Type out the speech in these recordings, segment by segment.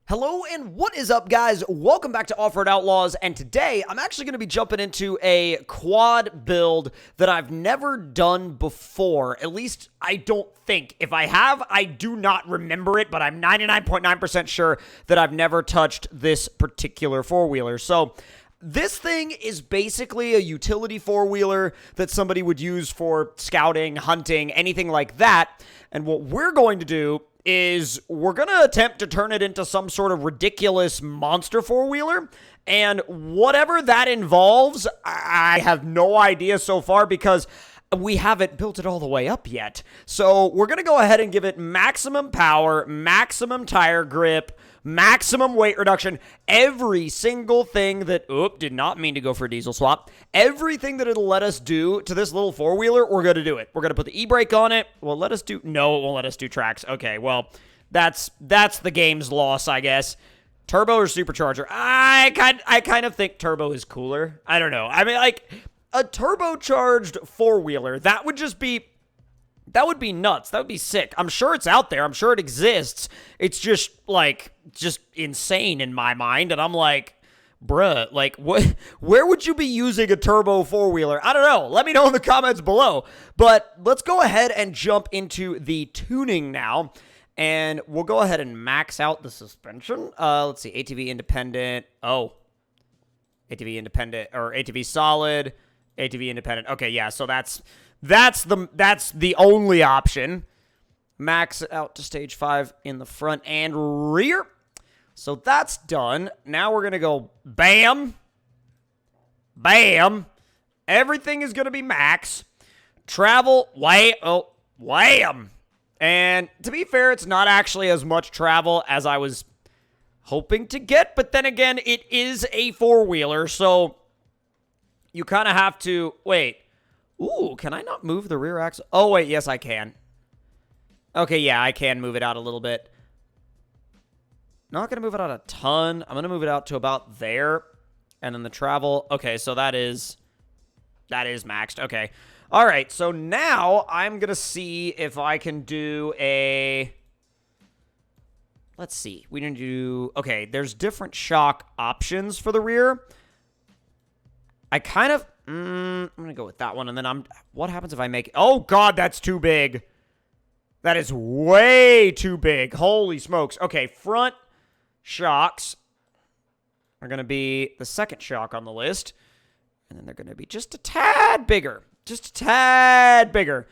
Hello and what is up, guys? Welcome back to OffRoad Outlaws, and today I'm actually going to be jumping into a quad build that I've never done before. At least I don't think. If I have, I do not remember it, but I'm 99.9% sure that I've never touched this particular four-wheeler. So this thing is basically a utility four-wheeler that somebody would use for scouting, hunting, anything like that. And what we're going to do is we're going to attempt to turn it into some sort of ridiculous monster four-wheeler, and whatever that involves, I have no idea so far because we haven't built it all the way up yet. So we're going to go ahead and give it maximum power, maximum tire grip, maximum weight reduction, every single thing that, did not mean to go for a diesel swap. Everything that it'll let us do to this little four-wheeler, we're going to do it. We're going to put the e-brake on it. No, it won't let us do tracks. Okay, well, that's the game's loss, I guess. Turbo or supercharger? I kind of think turbo is cooler. I don't know. I mean, like, a turbocharged four-wheeler, that would be nuts. That would be sick. I'm sure it's out there. I'm sure it exists. It's just insane in my mind. And I'm like, bruh, like, where would you be using a turbo four-wheeler? I don't know. Let me know in the comments below. But let's go ahead and jump into the tuning now. And we'll go ahead and max out the suspension. Let's see, ATV independent. ATV independent, or ATV solid, ATV independent. Okay, yeah, so that's the only option. Max it out to stage 5 in the front and rear. So that's done. Now we're going to go bam, bam. Everything is going to be max. Travel, wham. And to be fair, it's not actually as much travel as I was hoping to get, but then again, it is a four-wheeler, so you kind of have to wait. Ooh, can I not move the rear axle? Oh, wait, yes, I can. Okay, yeah, I can move it out a little bit. Not going to move it out a ton. I'm going to move it out to about there. And then the travel. Okay, so that is maxed. Okay. All right, so now I'm going to see if I can do a... Let's see. We need to do... Okay, there's different shock options for the rear. I kind of... I'm going to go with that one, and then what happens if I make... Oh, God, that's too big. That is way too big. Holy smokes. Okay, front shocks are going to be the second shock on the list, and then they're going to be just a tad bigger. Just a tad bigger.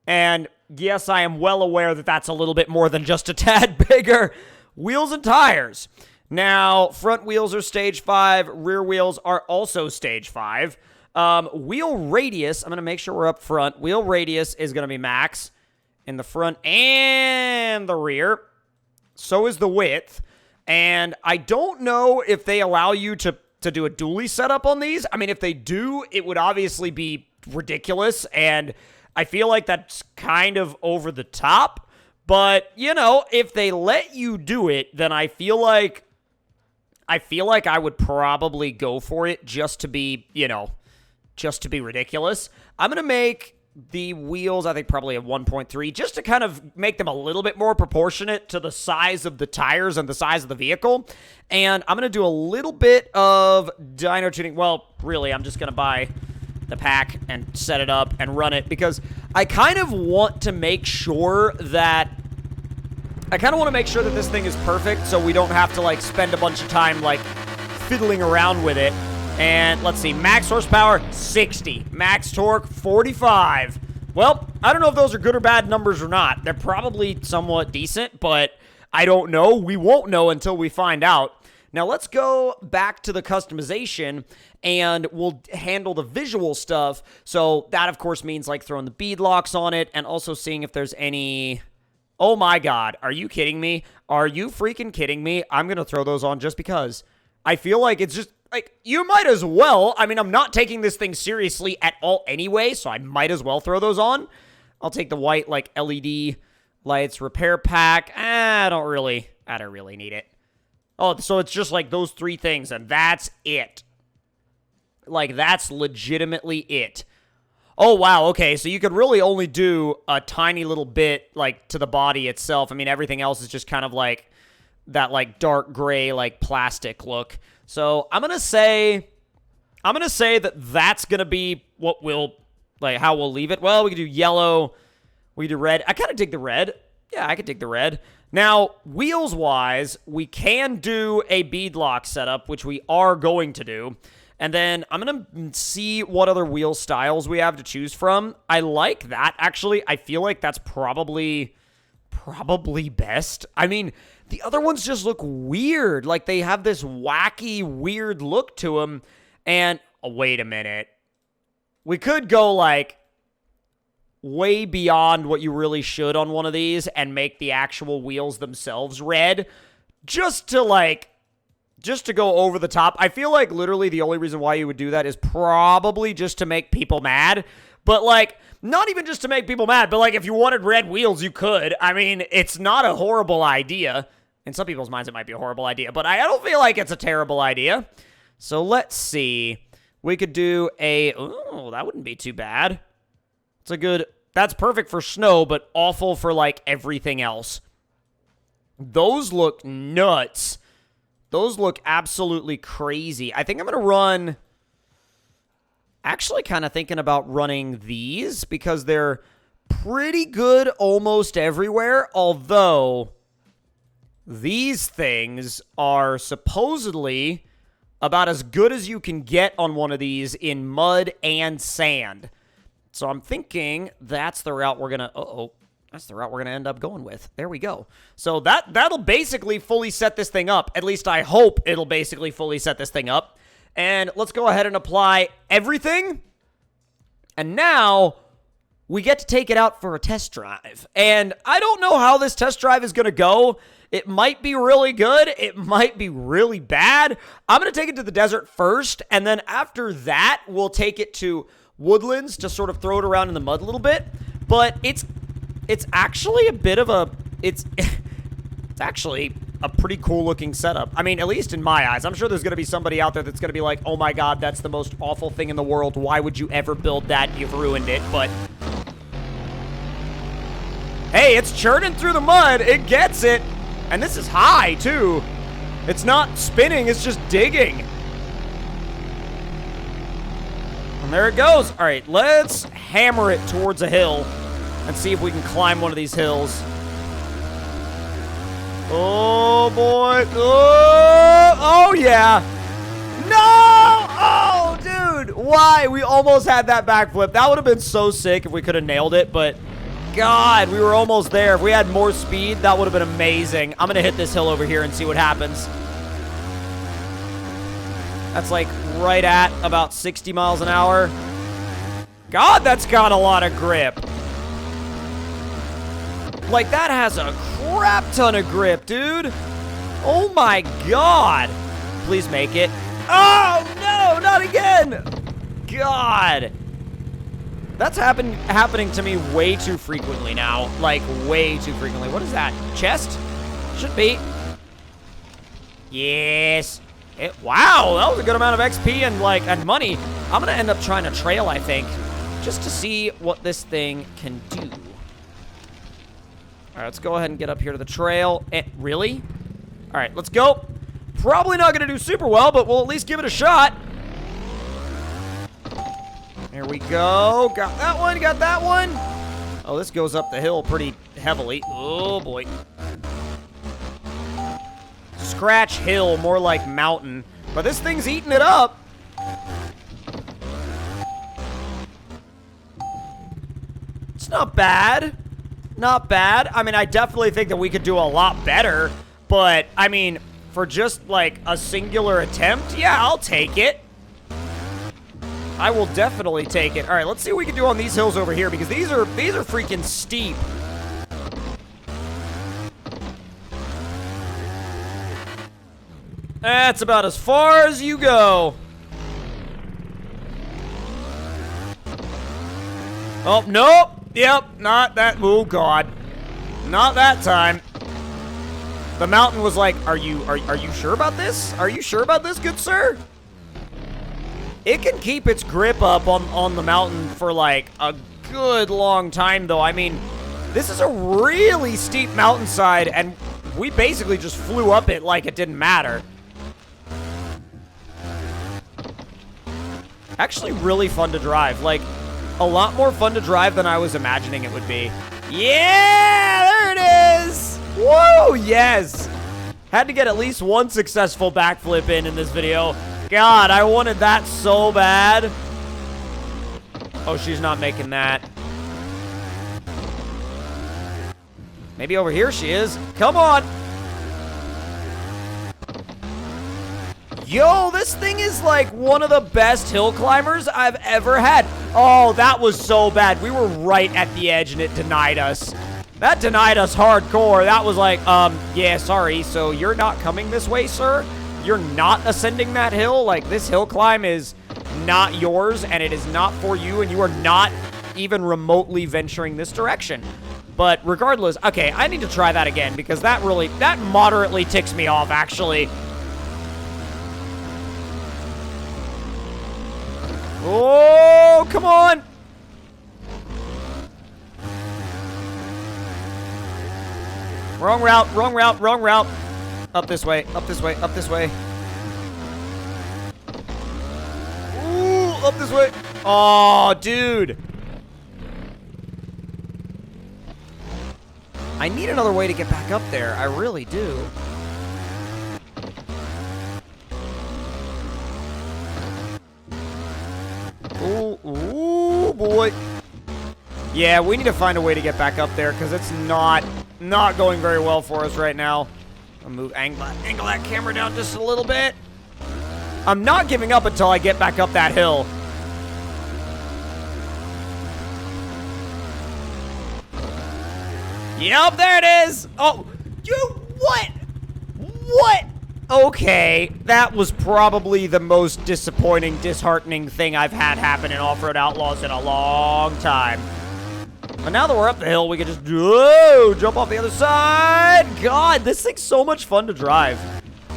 And yes, I am well aware that that's a little bit more than just a tad bigger. Wheels and tires. Now, front wheels are stage 5. Rear wheels are also stage 5. Wheel radius, I'm going to make sure we're up front. Wheel radius is going to be max in the front and the rear. So is the width. And I don't know if they allow you to do a dually setup on these. I mean, if they do, it would obviously be ridiculous. And I feel like that's kind of over the top. But, you know, if they let you do it, then I feel like I would probably go for it just to be, just to be ridiculous. I'm going to make the wheels, I think, probably a 1.3, just to kind of make them a little bit more proportionate to the size of the tires and the size of the vehicle. And I'm going to do a little bit of dyno tuning. Well, really, I'm just going to buy the pack and set it up and run it because I kind of want to make sure that this thing is perfect so we don't have to, like, spend a bunch of time, like, fiddling around with it. And let's see, max horsepower, 60. Max torque, 45. Well, I don't know if those are good or bad numbers or not. They're probably somewhat decent, but I don't know. We won't know until we find out. Now, let's go back to the customization, and we'll handle the visual stuff. So that, of course, means, like, throwing the bead locks on it and also seeing if there's any... Oh, my God. Are you kidding me? Are you freaking kidding me? I'm going to throw those on just because. I feel like it's just... Like, you might as well. I mean, I'm not taking this thing seriously at all anyway, so I might as well throw those on. I'll take the white, like, LED lights, repair pack. I don't really need it. Oh, so it's just, like, those 3 things, and that's it. Like, that's legitimately it. Oh, wow, okay, so you could really only do a tiny little bit, like, to the body itself. I mean, everything else is just kind of, like, that like dark gray, like plastic look. So I'm gonna say that that's gonna be what we'll like how we'll leave it. Well, we could do yellow, we could do red. I kind of dig the red. Yeah, I could dig the red. Now, wheels wise, we can do a beadlock setup, which we are going to do. And then I'm going to see what other wheel styles we have to choose from. I like that, actually. I feel like that's probably best. I mean, the other ones just look weird. Like, they have this wacky, weird look to them. And, oh, wait a minute. We could go, like, way beyond what you really should on one of these and make the actual wheels themselves red. Just to go over the top. I feel like literally the only reason why you would do that is probably just to make people mad. But, like, not even just to make people mad, but, like, if you wanted red wheels, you could. I mean, it's not a horrible idea. In some people's minds, it might be a horrible idea, but I don't feel like it's a terrible idea. So, let's see. We could do oh, that wouldn't be too bad. That's perfect for snow, but awful for, like, everything else. Those look nuts. Those look absolutely crazy. I think I'm going to run... Actually, kind of thinking about running these because they're pretty good almost everywhere, although these things are supposedly about as good as you can get on one of these in mud and sand. So I'm thinking that's the route we're going to... That's the route we're going to end up going with. There we go. So that'll basically fully set this thing up. At least I hope it'll basically fully set this thing up. And let's go ahead and apply everything. And now we get to take it out for a test drive. And I don't know how this test drive is going to go. It might be really good. It might be really bad. I'm going to take it to the desert first. And then after that, we'll take it to woodlands to sort of throw it around in the mud a little bit. But it's actually a bit of a... It's actually a pretty cool looking setup. I mean, at least in my eyes. I'm sure there's going to be somebody out there that's going to be like, oh my god, that's the most awful thing in the world. Why would you ever build that? You've ruined it. But hey, it's churning through the mud. It gets it. And this is high, too. It's not spinning. It's just digging. And there it goes. All right, let's hammer it towards a hill and see if we can climb one of these hills. Oh, boy. Oh, yeah. No! Oh, dude. Why? We almost had that backflip. That would have been so sick if we could have nailed it, but God, we were almost there. If we had more speed, that would have been amazing. I'm going to hit this hill over here and see what happens. That's like right at about 60 miles an hour. God, that's got a lot of grip. Like, that has a crap ton of grip, dude. Oh, my God. Please make it. Oh, no, not again. God. That's happening to me way too frequently now. Like, way too frequently. What is that? Chest? Should be. Yes. Wow, that was a good amount of XP and money. I'm going to end up trying to trail, I think, just to see what this thing can do. All right, let's go ahead and get up here to the trail. Really? All right, let's go. Probably not going to do super well, but we'll at least give it a shot. Here we go. Got that one, got that one. Oh, this goes up the hill pretty heavily. Oh, boy. Scratch hill, more like mountain. But this thing's eating it up. It's not bad. Not bad. I mean, I definitely think that we could do a lot better. But, I mean, for just, like, a singular attempt, yeah, I'll take it. I will definitely take it. All right, let's see what we can do on these hills over here, because these are freaking steep. That's about as far as you go. Oh, nope. Yep, not that. Oh, God. Not that time. The mountain was like, are you sure about this? Are you sure about this, good sir? It can keep its grip up on the mountain for, like, a good long time, though. I mean, this is a really steep mountainside, and we basically just flew up it like it didn't matter. Actually really fun to drive. Like, a lot more fun to drive than I was imagining it would be. Yeah, there it is. Whoa, yes. Had to get at least one successful backflip in this video. God, I wanted that so bad. Oh, she's not making that. Maybe over here she is. Come on. Yo, this thing is like one of the best hill climbers I've ever had. Oh, that was so bad. We were right at the edge and it denied us. That denied us hardcore. That was like, yeah, sorry. So you're not coming this way, sir? You're not ascending that hill? Like, this hill climb is not yours and it is not for you and you are not even remotely venturing this direction. But regardless, okay, I need to try that again because that moderately ticks me off, actually. Oh, come on. Wrong route, wrong route, wrong route. Up this way, up this way, up this way. Ooh, up this way. Oh, dude. I need another way to get back up there. I really do. Ooh, ooh, boy. Yeah, we need to find a way to get back up there because it's not going very well for us right now. I'll move, angle that camera down just a little bit. I'm not giving up until I get back up that hill. Yup, there it is. Oh, what? What? Okay, that was probably the most disappointing, disheartening thing I've had happen in Off-Road Outlaws in a long time. But now that we're up the hill, we can just jump off the other side. God, this thing's so much fun to drive.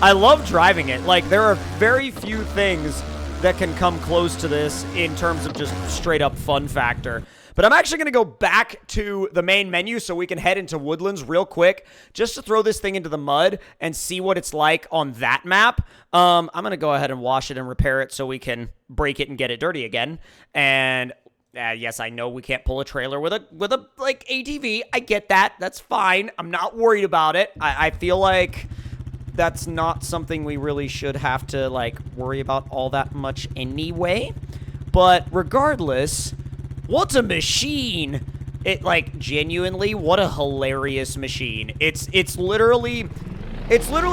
I love driving it. Like, there are very few things that can come close to this in terms of just straight up fun factor. But I'm actually going to go back to the main menu so we can head into Woodlands real quick just to throw this thing into the mud and see what it's like on that map. I'm going to go ahead and wash it and repair it so we can break it and get it dirty again. And yes, I know we can't pull a trailer with a like ATV. I get that. That's fine. I'm not worried about it. I feel like that's not something we really should have to like worry about all that much anyway. But regardless, what a machine. It, like, genuinely, what a hilarious machine. It's literally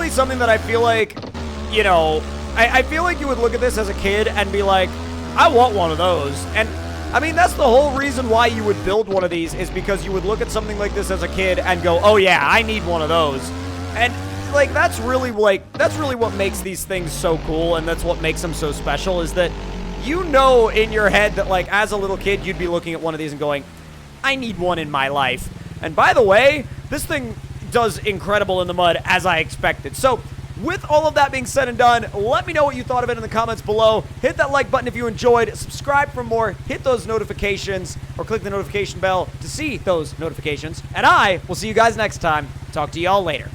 something that I feel like, you know, I feel like you would look at this as a kid and be like, I want one of those. And I mean, that's the whole reason why you would build one of these, is because you would look at something like this as a kid and go, oh yeah, I need one of those. And like, that's really what makes these things so cool, and that's what makes them so special, is that you know in your head that, like, as a little kid, you'd be looking at one of these and going, I need one in my life. And by the way, this thing does incredible in the mud, as I expected. So, with all of that being said and done, let me know what you thought of it in the comments below. Hit that like button if you enjoyed. Subscribe for more. Hit those notifications, or click the notification bell to see those notifications. And I will see you guys next time. Talk to y'all later.